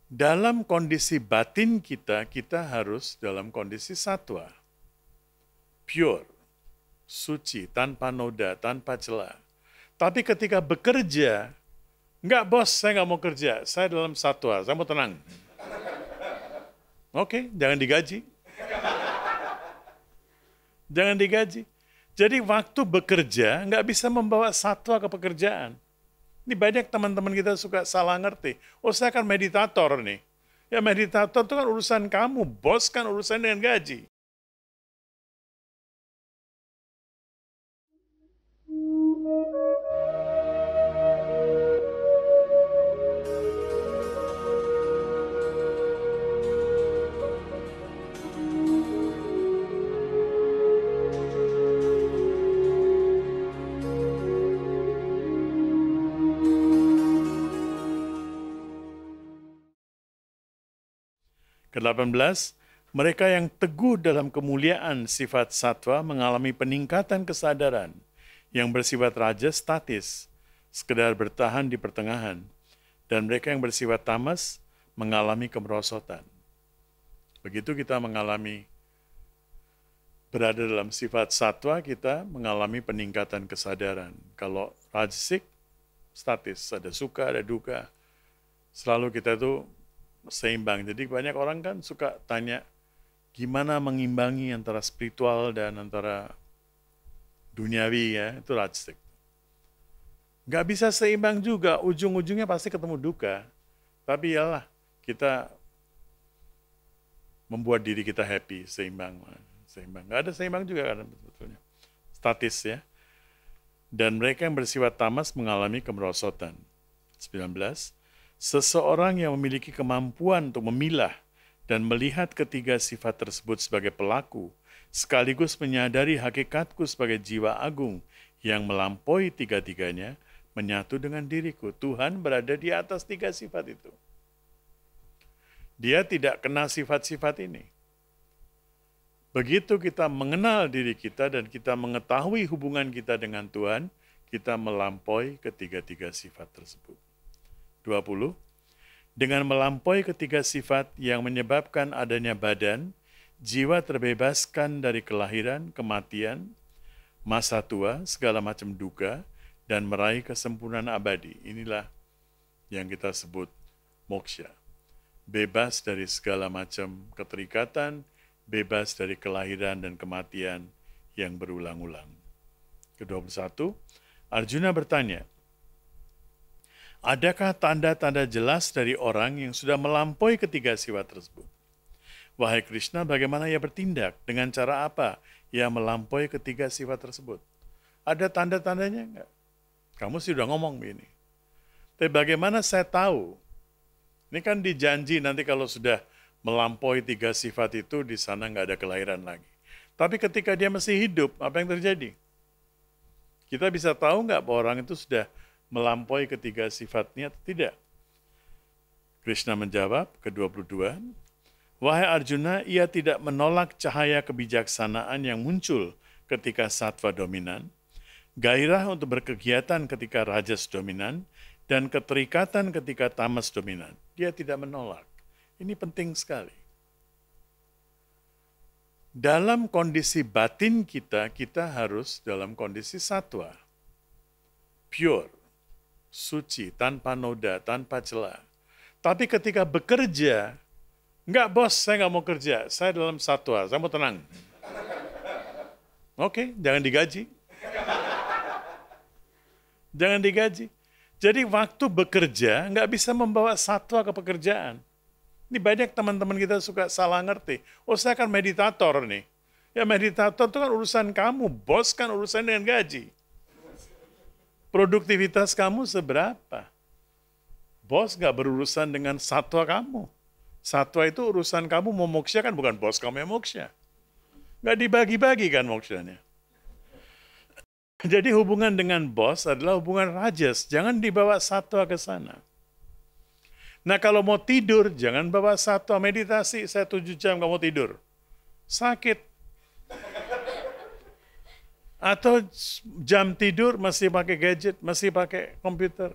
Dalam kondisi batin kita, kita harus dalam kondisi satwa. Pure, suci, tanpa noda, tanpa celah. Tapi ketika bekerja, enggak bos, saya nggak mau kerja, saya dalam satwa, saya mau tenang. Oke, jangan digaji. Jangan digaji. Jadi waktu bekerja nggak bisa membawa satwa ke pekerjaan. Ini banyak teman-teman kita suka salah ngerti. Oh, saya kan meditator nih. Ya meditator itu kan urusan kamu, bos kan urusan dengan gaji. Ke-18, mereka yang teguh dalam kemuliaan sifat satwa mengalami peningkatan kesadaran yang bersifat rajas statis, sekedar bertahan di pertengahan, dan mereka yang bersifat tamas mengalami kemerosotan. Begitu kita mengalami berada dalam sifat satwa, kita mengalami peningkatan kesadaran. Kalau rajasik, statis, ada suka, ada duka. Selalu kita itu seimbang. Jadi banyak orang kan suka tanya, gimana mengimbangi antara spiritual dan antara duniawi ya, itu rajasik. Nggak bisa seimbang juga, ujung-ujungnya pasti ketemu duka. Tapi yalah, kita membuat diri kita happy, seimbang. Nggak ada seimbang juga kan sebetulnya. Statis ya. Dan mereka yang bersifat tamas mengalami kemerosotan. 19. Seseorang yang memiliki kemampuan untuk memilah dan melihat ketiga sifat tersebut sebagai pelaku, sekaligus menyadari hakikatku sebagai jiwa agung yang melampaui tiga-tiganya, menyatu dengan diriku. Tuhan berada di atas tiga sifat itu. Dia tidak kenal sifat-sifat ini. Begitu kita mengenal diri kita dan kita mengetahui hubungan kita dengan Tuhan, kita melampaui ketiga-tiga sifat tersebut. 20. Dengan melampaui ketiga sifat yang menyebabkan adanya badan, jiwa terbebaskan dari kelahiran, kematian, masa tua, segala macam duka, dan meraih kesempurnaan abadi. Inilah yang kita sebut moksha. Bebas dari segala macam keterikatan, bebas dari kelahiran dan kematian yang berulang-ulang. Ke-21, Arjuna bertanya, adakah tanda-tanda jelas dari orang yang sudah melampaui ketiga sifat tersebut? Wahai Krishna, bagaimana ia bertindak? Dengan cara apa ia melampaui ketiga sifat tersebut? Ada tanda-tandanya enggak? Kamu sih udah ngomong begini. Tapi bagaimana saya tahu? Ini kan dijanji nanti kalau sudah melampaui tiga sifat itu, di sana nggak ada kelahiran lagi. Tapi ketika dia masih hidup, apa yang terjadi? Kita bisa tahu nggak bahwa orang itu sudah melampaui ketiga sifatnya atau tidak? Krishna menjawab, ke-22, wahai Arjuna, ia tidak menolak cahaya kebijaksanaan yang muncul ketika sattva dominan, gairah untuk berkegiatan ketika rajas dominan, dan keterikatan ketika tamas dominan. Dia tidak menolak. Ini penting sekali. Dalam kondisi batin kita, kita harus dalam kondisi satwa. Pure, suci, tanpa noda, tanpa celah. Tapi ketika bekerja, enggak bos, saya nggak mau kerja, saya dalam satwa, saya mau tenang. Oke, jangan digaji. Jangan digaji. Jadi waktu bekerja nggak bisa membawa satwa ke pekerjaan. Ini banyak teman-teman kita suka salah ngerti. Oh, saya kan meditator nih. Ya meditator itu kan urusan kamu, bos kan urusan dengan gaji. Produktivitas kamu seberapa? Bos nggak berurusan dengan satwa kamu. Satwa itu urusan kamu, mau moksha kan bukan bos kamu yang moksha. Nggak dibagi-bagi kan mokshanya. Jadi hubungan dengan bos adalah hubungan rajas. Jangan dibawa satwa ke sana. Nah kalau mau tidur, jangan bawa satwa. Meditasi, saya 7 jam nggak mau tidur. Sakit. Atau jam tidur masih pakai gadget, masih pakai komputer.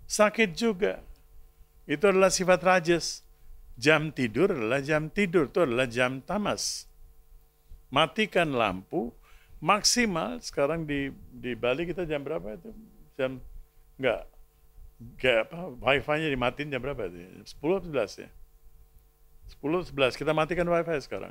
Sakit juga. Itu adalah sifat rajas. Jam tidur adalah jam tidur, itu adalah jam tamas. Matikan lampu, maksimal sekarang di Bali kita jam berapa itu? Jam, enggak apa, wifi-nya dimatiin jam berapa itu? 10 atau 11 ya? 10 11 kita matikan wifi sekarang.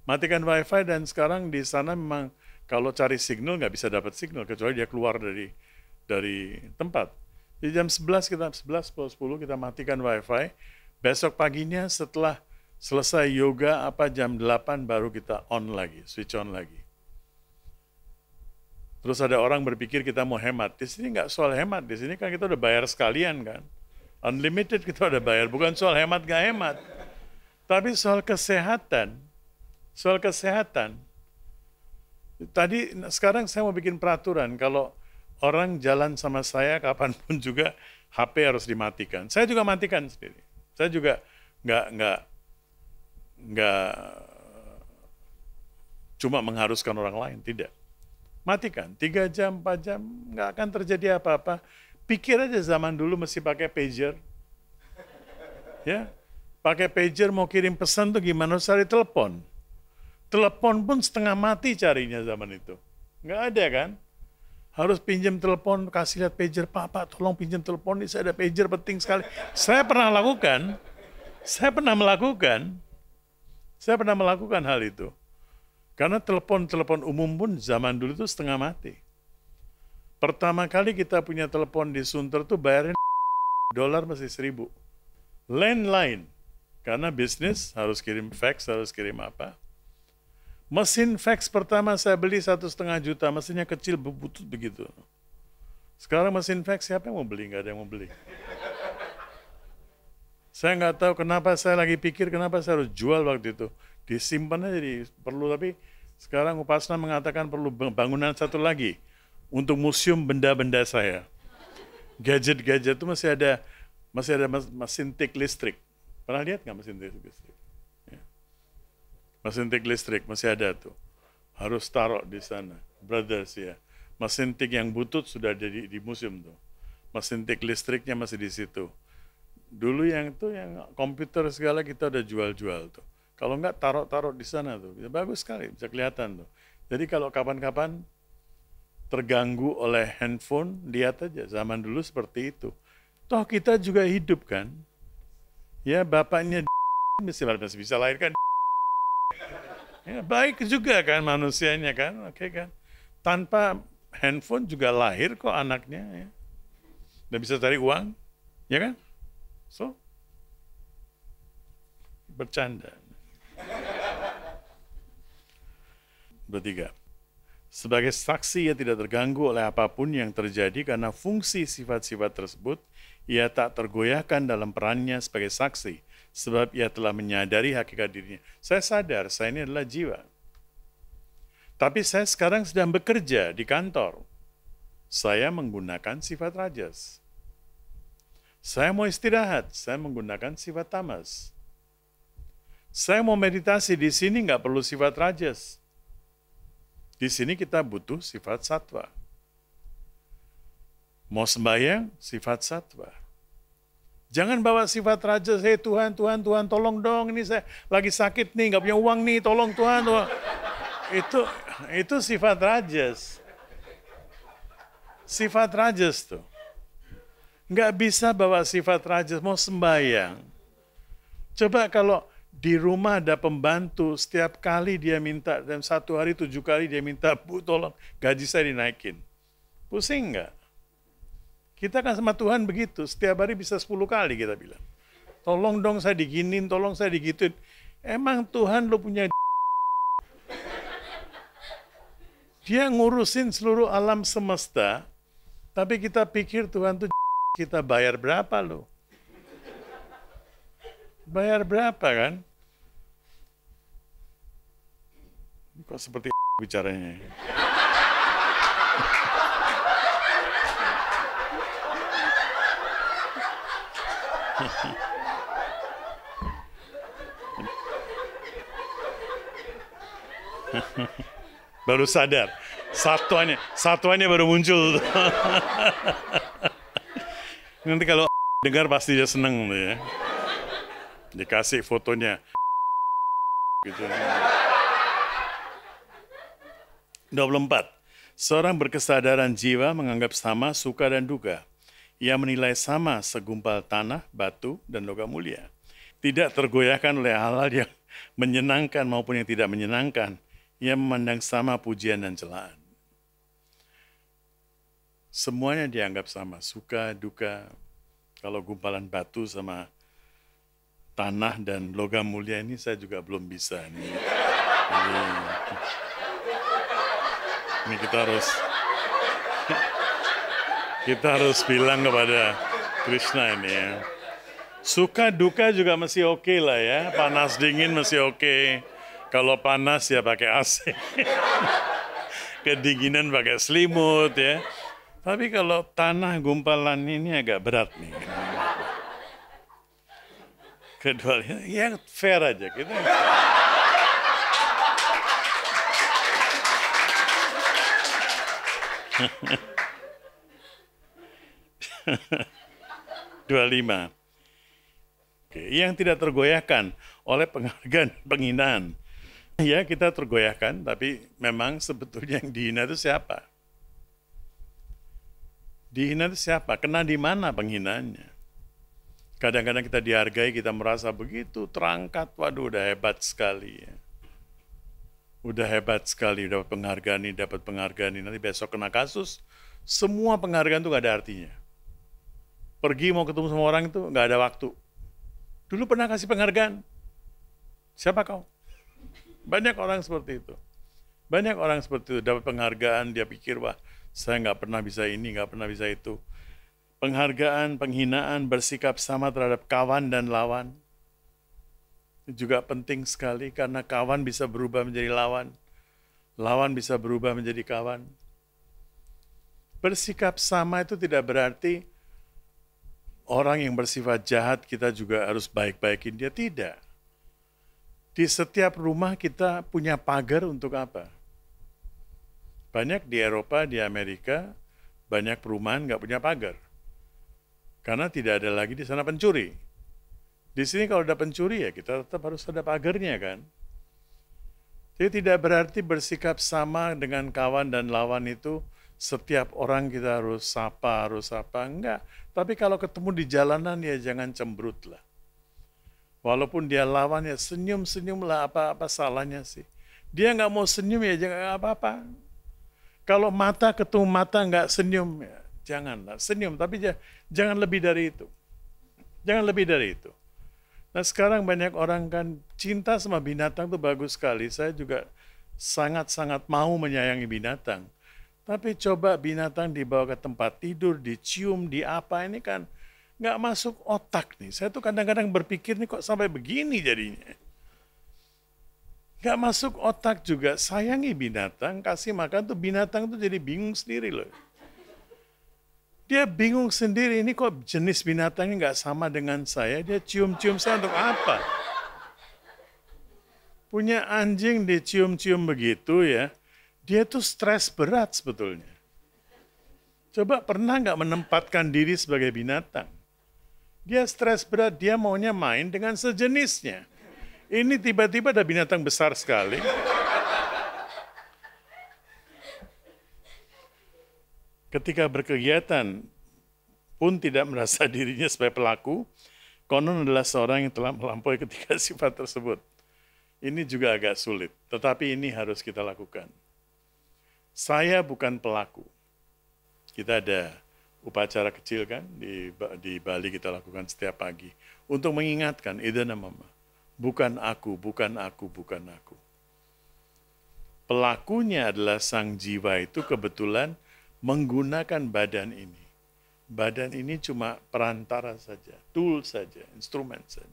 Matikan wifi dan sekarang di sana memang kalau cari signal nggak bisa dapat signal kecuali dia keluar dari tempat. Di jam 11 kita 11 10 kita matikan wifi. Besok paginya setelah selesai yoga apa jam 8 baru kita on lagi, switch on lagi. Terus ada orang berpikir kita mau hemat. Di sini nggak soal hemat, di sini kan kita udah bayar sekalian kan. Unlimited kita udah bayar, bukan soal hemat nggak hemat. Tapi soal kesehatan. Soal kesehatan. Tadi sekarang saya mau bikin peraturan kalau orang jalan sama saya kapanpun juga HP harus dimatikan. Saya juga matikan sendiri. Saya juga nggak cuma mengharuskan orang lain, tidak. Matikan, 3 jam, 4 jam, nggak akan terjadi apa-apa. Pikir aja zaman dulu mesti pakai pager. Ya, pakai pager mau kirim pesan tuh gimana, harus cari telepon. Telepon pun setengah mati carinya zaman itu. Nggak ada kan? Harus pinjam telepon, kasih lihat pager, Pak, tolong pinjam telepon, ini saya ada pager penting sekali. Saya pernah melakukan hal itu. Karena telepon umum pun zaman dulu itu setengah mati. Pertama kali kita punya telepon di Sunter tuh bayarnya dolar masih 1.000. Landline, karena bisnis harus kirim fax, harus kirim apa. Mesin fax pertama saya beli 1,5 juta, mesinnya kecil butut begitu. Sekarang mesin fax siapa yang mau beli? Nggak ada yang mau beli. Saya nggak tahu kenapa, saya lagi pikir kenapa saya harus jual waktu itu. Disimpan aja, perlu, tapi sekarang Upasna mengatakan perlu bangunan satu lagi untuk museum benda-benda saya. Gadget-gadget itu masih ada mesin tik listrik. Pernah lihat nggak mesin tik listrik? Mesin tik listrik masih ada tuh. Harus taruh di sana. Brothers ya. Mesin tik yang butut sudah ada di museum tuh. Mesin tik listriknya masih di situ. Dulu yang komputer segala kita udah jual-jual tuh. Kalau enggak taruh di sana tuh. Ya, bagus sekali, bisa kelihatan tuh. Jadi kalau kapan-kapan terganggu oleh handphone, lihat aja zaman dulu seperti itu. Toh kita juga hidup kan. Ya bapaknya masih bisa lahirkan. Ya, baik juga kan manusianya kan, oke kan. Tanpa handphone juga lahir kok anaknya ya. Dan bisa cari uang, ya kan? So, bercanda. Bertiga. Sebagai saksi ia tidak terganggu oleh apapun yang terjadi karena fungsi sifat-sifat tersebut ia tak tergoyahkan dalam perannya sebagai saksi. Sebab ia telah menyadari hakikat dirinya. Saya sadar, saya ini adalah jiwa. Tapi saya sekarang sedang bekerja di kantor. Saya menggunakan sifat rajas. Saya mau istirahat, saya menggunakan sifat tamas. Saya mau meditasi, di sini nggak perlu sifat rajas. Di sini kita butuh sifat sattva. Mau sembahyang, sifat sattva. Jangan bawa sifat rajas, hey Tuhan, tolong dong, ini saya lagi sakit nih, nggak punya uang nih, tolong Tuhan. Itu sifat rajas. Sifat rajas tuh. Nggak bisa bawa sifat rajas, mau sembahyang. Coba kalau di rumah ada pembantu, setiap kali dia minta, dalam 1 hari 7 kali dia minta, Bu tolong gaji saya dinaikin. Pusing nggak? Kita kan sama Tuhan begitu, setiap hari bisa 10 kali kita bilang. Tolong dong saya diginin, tolong saya digituin. Emang Tuhan lo punya Dia ngurusin seluruh alam semesta, tapi kita pikir Tuhan tuh kita bayar berapa lo? Bayar berapa kan? Kok seperti bicaranya? Baru sadar, satuannya baru muncul. Nanti kalau Dengar pasti dia seneng tuh ya. Dikasih fotonya. Gitu. 24. Seorang berkesadaran jiwa menganggap sama suka dan duka. Ia menilai sama segumpal tanah, batu, dan logam mulia. Tidak tergoyahkan oleh hal-hal yang menyenangkan maupun yang tidak menyenangkan. Ia memandang sama pujian dan celaan. Semuanya dianggap sama, suka, duka. Kalau gumpalan batu sama tanah dan logam mulia ini saya juga belum bisa nih. Ini kita harus bilang kepada Krishna ini ya. Suka duka juga masih oke lah ya. Panas dingin masih oke. Kalau panas ya pakai AC. Kedinginan pakai selimut ya. Tapi kalau tanah gumpalan ini agak berat nih. Keduanya ya fair aja gitu. 25. Oke, yang tidak tergoyahkan oleh penghargaan penghinaan. Ya, kita tergoyahkan, tapi memang sebetulnya yang dihina itu siapa? Dihina itu siapa? Kena di mana penghinaannya? Kadang-kadang kita dihargai, kita merasa begitu terangkat, waduh udah hebat sekali ya. Udah hebat sekali, dapat penghargaan ini, nanti besok kena kasus, semua penghargaan itu gak ada artinya. Pergi mau ketemu sama orang itu gak ada waktu. Dulu pernah kasih penghargaan, siapa kau? Banyak orang seperti itu. Banyak orang seperti itu, dapat penghargaan, dia pikir, wah saya gak pernah bisa ini, gak pernah bisa itu. Penghargaan, penghinaan, bersikap sama terhadap kawan dan lawan. Itu juga penting sekali karena kawan bisa berubah menjadi lawan. Lawan bisa berubah menjadi kawan. Bersikap sama itu tidak berarti orang yang bersifat jahat kita juga harus baik-baikin dia. Tidak. Di setiap rumah kita punya pagar untuk apa? Banyak di Eropa, di Amerika, banyak perumahan nggak punya pagar. Karena tidak ada lagi di sana pencuri. Di sini kalau ada pencuri ya kita tetap harus ada pagarnya kan. Jadi tidak berarti bersikap sama dengan kawan dan lawan itu setiap orang kita harus sapa, enggak. Tapi kalau ketemu di jalanan ya jangan cemberut lah. Walaupun dia lawan ya senyum-senyum lah, apa salahnya sih. Dia nggak mau senyum ya jangan apa-apa. Kalau mata ketemu mata nggak senyum ya janganlah senyum, tapi jangan lebih dari itu. Jangan lebih dari itu. Nah sekarang banyak orang kan cinta sama binatang itu bagus sekali. Saya juga sangat-sangat mau menyayangi binatang. Tapi coba binatang dibawa ke tempat tidur, dicium, di apa ini kan nggak masuk otak nih. Saya tuh kadang-kadang berpikir nih kok sampai begini jadinya. Nggak masuk otak juga. Sayangi binatang, kasih makan tuh binatang tuh jadi bingung sendiri loh. Dia bingung sendiri, ini kok jenis binatangnya nggak sama dengan saya, dia cium-cium saya untuk apa? Punya anjing dicium-cium begitu ya, dia tuh stres berat sebetulnya. Coba pernah nggak menempatkan diri sebagai binatang? Dia stres berat, dia maunya main dengan sejenisnya. Ini tiba-tiba ada binatang besar sekali. Ketika berkegiatan pun tidak merasa dirinya sebagai pelaku, konon adalah seorang yang telah melampaui ketiga sifat tersebut. Ini juga agak sulit, tetapi ini harus kita lakukan. Saya bukan pelaku. Kita ada upacara kecil kan, di Bali kita lakukan setiap pagi. Untuk mengingatkan, idana mama, bukan aku, bukan aku, bukan aku. Pelakunya adalah sang jiwa itu kebetulan menggunakan badan ini. Badan ini cuma perantara saja, tool saja, instrumen saja.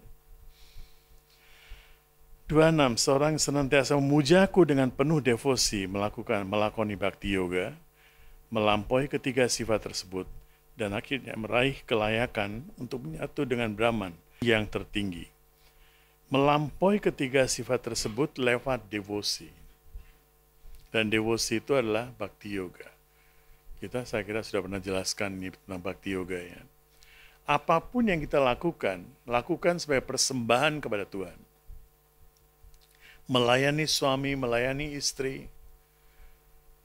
26. Seorang senantiasa memujaku dengan penuh devosi melakoni bhakti yoga, melampaui ketiga sifat tersebut, dan akhirnya meraih kelayakan untuk menyatu dengan Brahman yang tertinggi. Melampaui ketiga sifat tersebut lewat devosi. Dan devosi itu adalah bhakti yoga. Saya kira sudah pernah jelaskan ini tentang bhakti yoga ya. Apapun yang kita lakukan, lakukan sebagai persembahan kepada Tuhan. Melayani suami, melayani istri,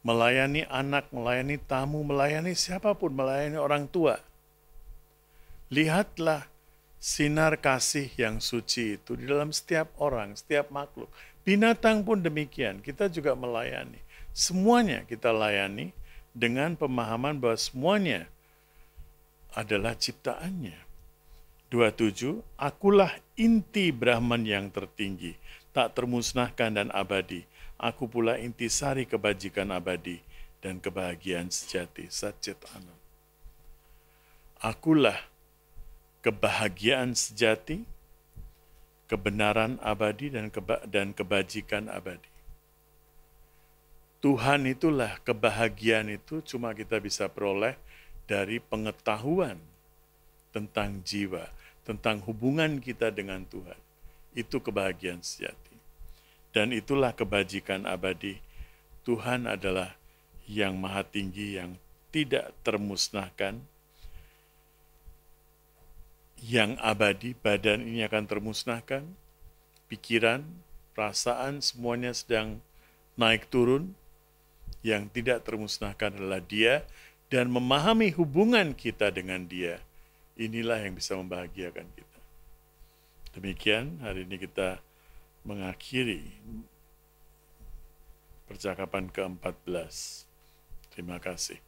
melayani anak, melayani tamu, melayani siapapun, melayani orang tua. Lihatlah sinar kasih yang suci itu di dalam setiap orang, setiap makhluk. Binatang pun demikian, kita juga melayani. Semuanya kita layani dengan pemahaman bahwa semuanya adalah ciptaannya. 27, akulah inti Brahman yang tertinggi, tak termusnahkan dan abadi. Aku pula intisari kebajikan abadi dan kebahagiaan sejati. Satchit Anand. Akulah kebahagiaan sejati, kebenaran abadi, dan kebajikan abadi. Tuhan itulah kebahagiaan itu cuma kita bisa peroleh dari pengetahuan tentang jiwa, tentang hubungan kita dengan Tuhan. Itu kebahagiaan sejati. Dan itulah kebajikan abadi. Tuhan adalah yang maha tinggi, yang tidak termusnahkan, yang abadi. Badan ini akan termusnahkan, pikiran, perasaan, semuanya sedang naik turun. Yang tidak termusnahkan adalah Dia, dan memahami hubungan kita dengan Dia. Inilah yang bisa membahagiakan kita. Demikian, hari ini kita mengakhiri percakapan ke-14. Terima kasih.